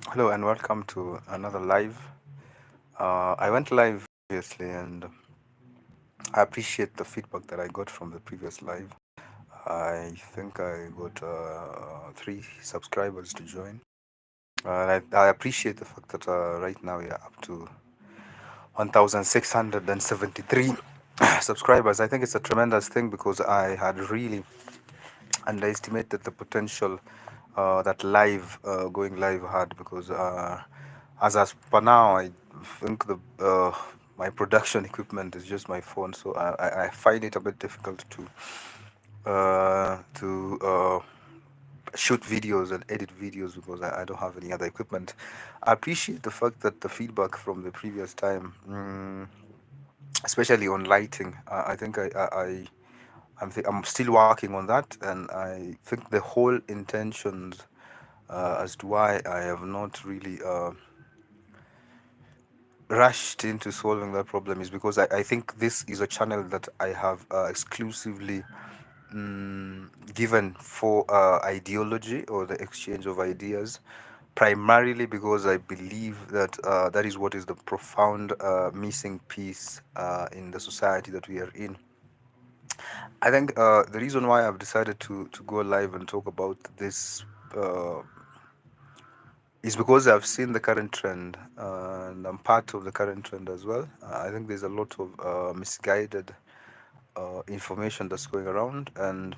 Hello and welcome to another live. I went live previously and I appreciate the feedback that I got from the previous live. I think I got three subscribers to join. I appreciate the fact that right now we are up to 1,673 subscribers. I think it's a tremendous thing because I had really underestimated the potential that live going live had because as per now I think the my production equipment is just my phone, so I find it a bit difficult to shoot videos and edit videos because I don't have any other equipment. I appreciate the fact that the feedback from the previous time, especially on lighting, I think I'm still working on that, and I think the whole intentions as to why I have not really rushed into solving that problem is because I think this is a channel that I have exclusively given for ideology or the exchange of ideas, primarily because I believe that that is what is the profound missing piece in the society that we are in. I think the reason why I've decided to go live and talk about this uh, is because I've seen the current trend and I'm part of the current trend as well. I think there's a lot of misguided information that's going around, and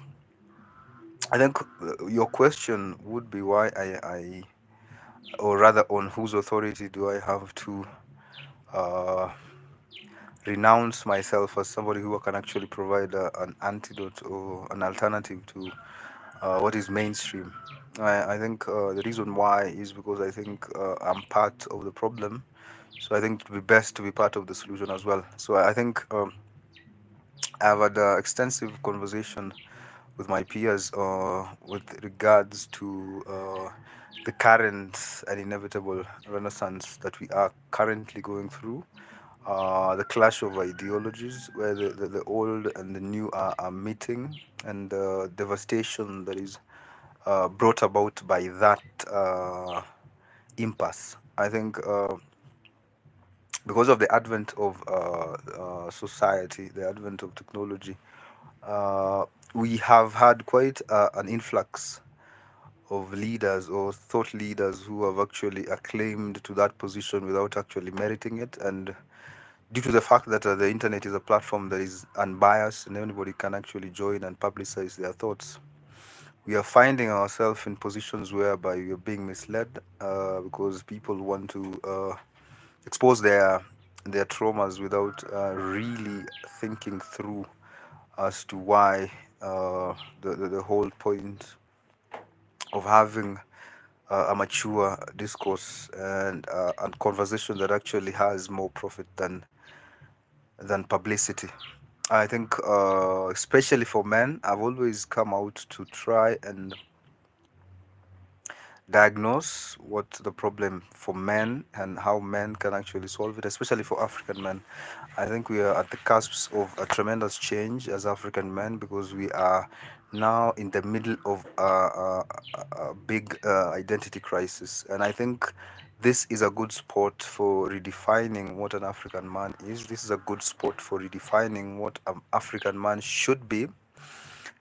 I think your question would be why or rather, on whose authority do I have to uh, renounce myself as somebody who can actually provide an antidote or an alternative to what is mainstream. I think the reason why is because I think I'm part of the problem. So I think it would be best to be part of the solution as well. So I think I've had extensive conversation with my peers with regards to the current and inevitable renaissance that we are currently going through. The clash of ideologies, where the old and the new are meeting, and the devastation that is brought about by that impasse. I think because of the advent of society, the advent of technology, uh, we have had quite an influx of leaders or thought leaders who have actually acclaimed to that position without actually meriting it. And due to the fact that the internet is a platform that is unbiased and anybody can actually join and publicize their thoughts, we are finding ourselves in positions whereby we are being misled because people want to expose their traumas without really thinking through as to why the whole point of having a mature discourse and conversation that actually has more profit than publicity. I think, especially for men, I've always come out to try and diagnose what the problem for men and how men can actually solve it, especially for African men. I think we are at the cusps of a tremendous change as African men because we are now in the middle of a big identity crisis. And I think this is a good spot for redefining what an African man is. This is a good spot for redefining what an African man should be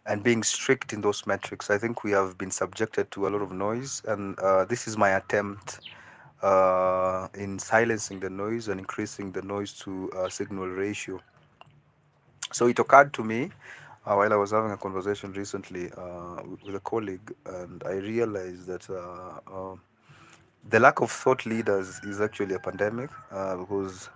and being strict in those metrics. I think we have been subjected to a lot of noise, and this is my attempt in silencing the noise and increasing the noise to signal ratio. So it occurred to me while I was having a conversation recently with a colleague, and I realized that the lack of thought leaders is actually a pandemic because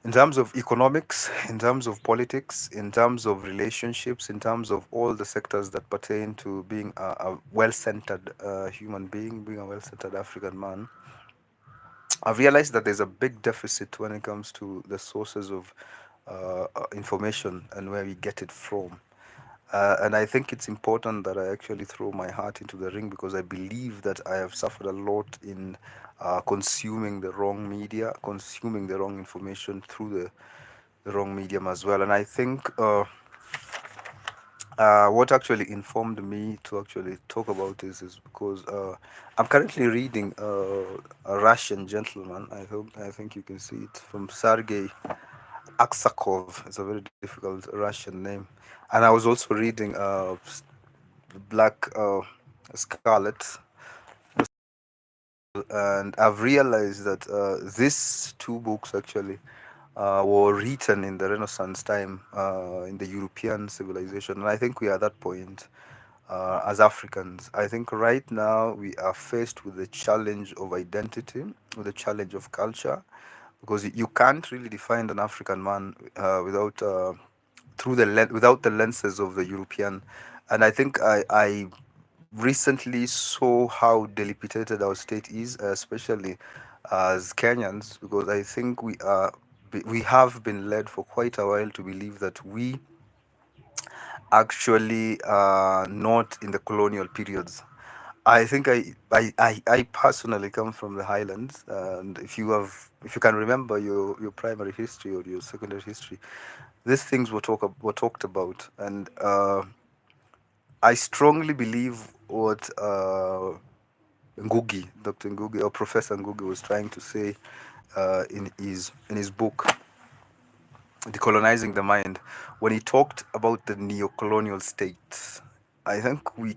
in terms of economics, in terms of politics, in terms of relationships, in terms of all the sectors that pertain to being a well-centered human being, being a well-centered African man, I've realized that there's a big deficit when it comes to the sources of information and where we get it from. And I think it's important that I actually throw my heart into the ring because I believe that I have suffered a lot in consuming the wrong media, consuming the wrong information through the wrong medium as well. And I think What actually informed me to actually talk about this is because I'm currently reading a Russian gentleman. I think you can see it, from Sergei Aksakov. It's a very difficult Russian name. And I was also reading Black Scarlet, and I've realized that these two books actually were written in the Renaissance time, in the European civilization. And I think we are at that point as Africans. I think right now we are faced with the challenge of identity, with the challenge of culture, because you can't really define an African man without without the lenses of the European. And I think I recently saw how dilapidated our state is, especially as Kenyans, because I think we have been led for quite a while to believe that we actually not in the colonial periods. I think I personally come from the highlands, and if you can remember your primary history or your secondary history, these things were talked about, and I strongly believe what Dr. Ngugi, or Professor Ngugi, was trying to say in his book Decolonizing the Mind, when he talked about the neo-colonial state. I think we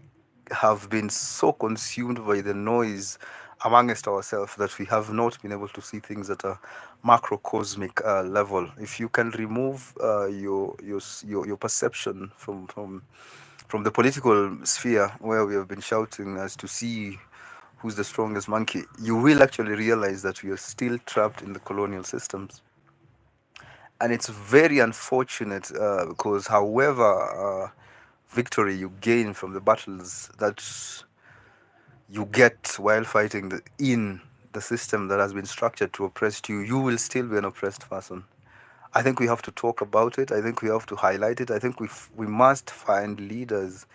have been so consumed by the noise amongst ourselves that we have not been able to see things at a macrocosmic level. If you can remove your perception from the political sphere, where we have been shouting as to see who's the strongest monkey, you will actually realize that we are still trapped in the colonial systems. And it's very unfortunate because, however, victory you gain from the battles that you get while fighting in the system that has been structured to oppress you, you will still be an oppressed person. I think we have to talk about it. I think we have to highlight it. I think we must find leaders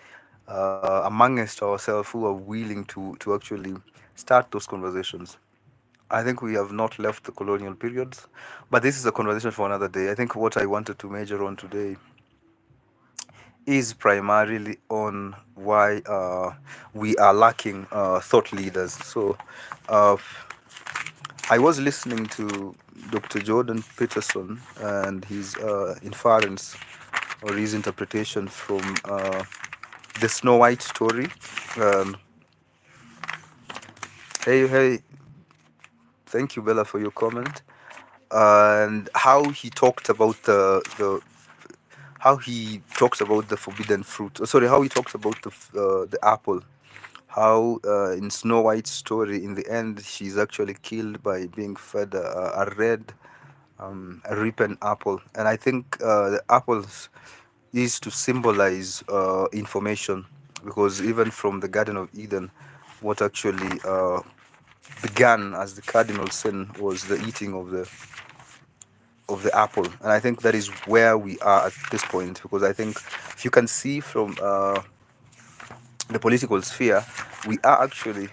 amongst ourselves who are willing to actually start those conversations. I think we have not left the colonial periods, but this is a conversation for another day. I think what I wanted to major on today is primarily on why we are lacking thought leaders. So uh, I was listening to Dr. Jordan Peterson and his inference or his interpretation from the Snow White story. Um, hey, thank you, Bella, for your comment. And how he talked about the how he talks about the forbidden fruit. Sorry, how he talks about the apple. How in Snow White's story, in the end, she's actually killed by being fed a red, a ripened apple. And I think the apples is to symbolize information, because even from the Garden of Eden, what actually began as the cardinal sin was the eating of the apple. And I think that is where we are at this point, because I think if you can see from the political sphere, we are actually,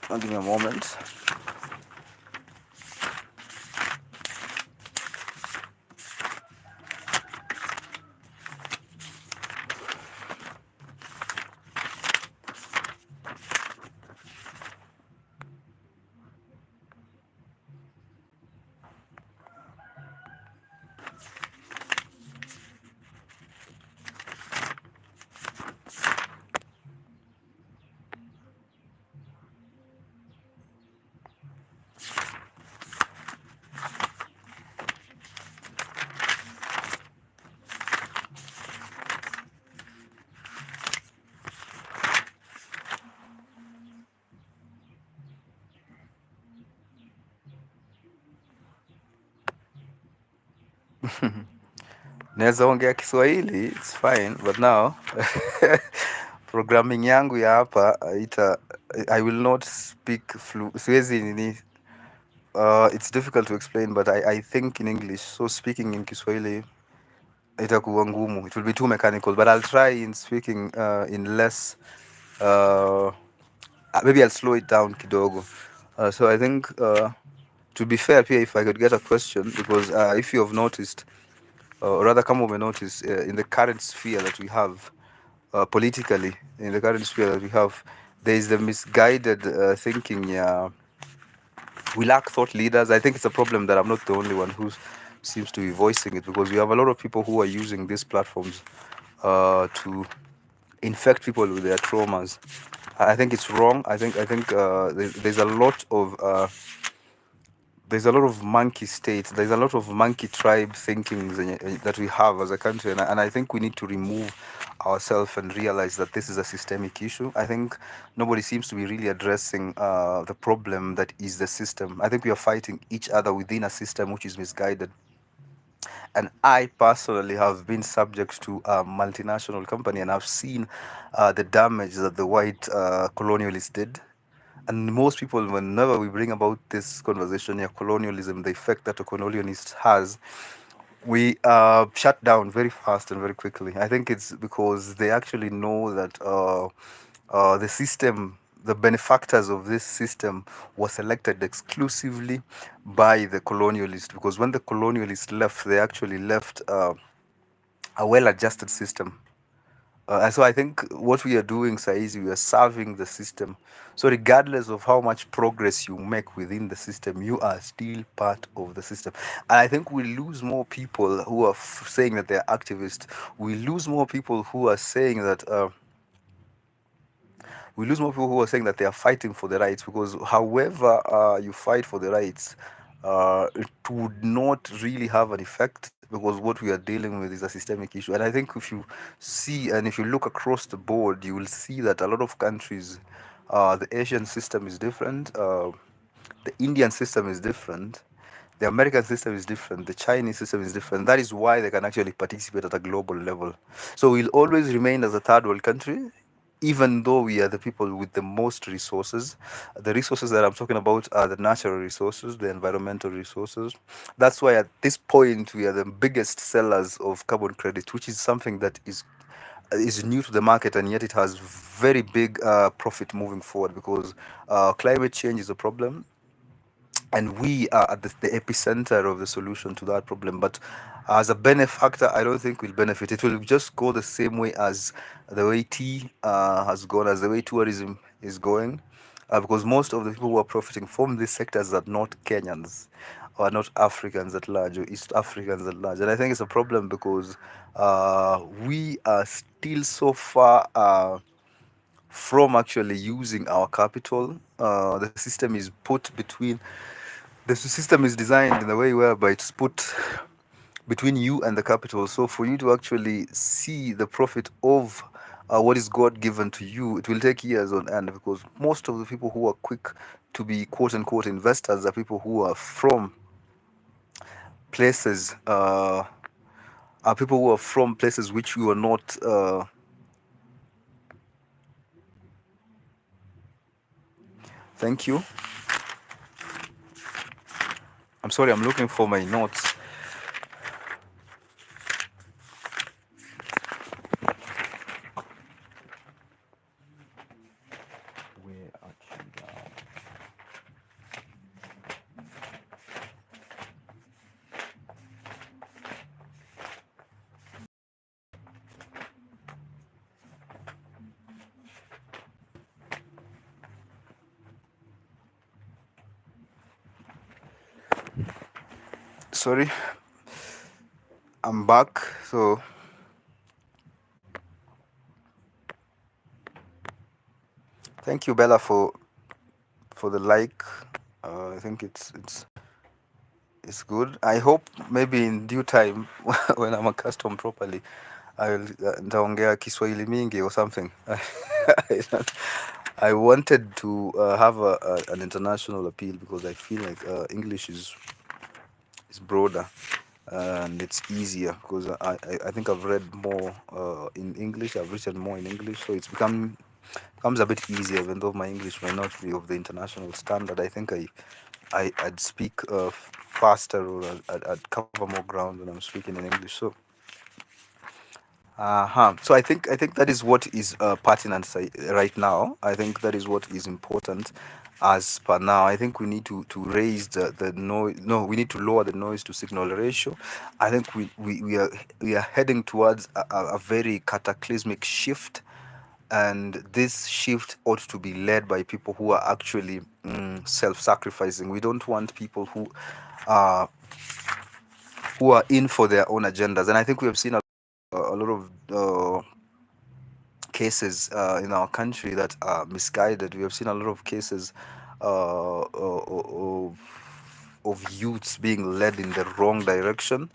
give me a moment. Naweza ongea Kiswahili, it's fine, but now programming yangu ya hapa I will not speak siwezi nini. It's difficult to explain, but I think in English, so speaking in Kiswahili itakuwa ngumu. It will be too mechanical, but I'll try in speaking in less. Maybe I'll slow it down kidogo. So I think to be fair, Pia, if I could get a question, because if you have noticed, or rather, kama notice in the current sphere that we have politically, in the current sphere that we have, there is the misguided thinking. Yeah, we lack thought leaders. I think it's a problem that I'm not the only one who seems to be voicing it, because we have a lot of people who are using these platforms to infect people with their traumas. I think it's wrong. I think there's a lot of monkey states. There's a lot of monkey tribe thinking that we have as a country, and I think we need to remove ourselves and realize that this is a systemic issue. I think nobody seems to be really addressing the problem that is the system. I think we are fighting each other within a system which is misguided. And I personally have been subject to a multinational company, and I've seen the damage that the white colonialists did. And most people, whenever we bring about this conversation here, colonialism, the effect that a colonialist has, we shut down very fast and very quickly. I think it's because they actually know that the system, the benefactors of this system, was selected exclusively by the colonialists. Because when the colonialists left, they actually left a well-adjusted system. And so I think what we are doing, sir, is we are serving the system. So regardless of how much progress you make within the system, you are still part of the system. And I think we lose more people who are saying that they're activists. We lose more people who are saying that we lose more people who are saying that they are fighting for the rights, because however you fight for the rights, it would not really have an effect, because what we are dealing with is a systemic issue. And I think if you see and if you look across the board, you will see that a lot of countries, the Asian system is different, the Indian system is different, the American system is different, the Chinese system is different. That is why they can actually participate at a global level. So we'll always remain as a third world country, even though we are the people with the most resources. The resources that I'm talking about are the natural resources, the environmental resources. That's why at this point we are the biggest sellers of carbon credit, which is something that is new to the market, and yet it has very big profit moving forward, because climate change is a problem, and we are at the epicenter of the solution to that problem. But as a benefactor, I don't think we'll benefit. It will just go the same way as the way tea has gone, as the way tourism is going, because most of the people who are profiting from these sectors are not Kenyans, or not Africans at large, or East Africans at large. And I think it's a problem, because we are still so far from actually using our capital. The system is put between the system is designed in a way whereby it's put between you and the capital. So for you to actually see the profit of what is God given to you, it will take years on end, because most of the people who are quick to be quote unquote investors are people who are from places, which you are not. Thank you. I'm sorry, I'm looking for my notes. Where are you now? Sorry, I'm back. So thank you, Bella, for the like. I think it's good. I hope maybe in due time, when I'm accustomed properly, I'll nitaongea Kiswahili mingi or something. I don't- I wanted to have an international appeal, because I feel like English is broader and it's easier, because I think I've read more in English. I've written more in English, so it's becomes a bit easier, even though my English might not be of the international standard. I think I'd speak faster, or I'd cover more ground when I'm speaking in English. So so I think that is what is pertinent right now. I think that is what is important, as per now. I think we need to raise the noise. No, we need to lower the noise to signal ratio. I think we are heading towards a very cataclysmic shift, and this shift ought to be led by people who are actually self-sacrificing. We don't want people uh, who are in for their own agendas, and I think we have seen a lot of cases in our country that are misguided. We have seen a lot of cases of youths being led in the wrong direction.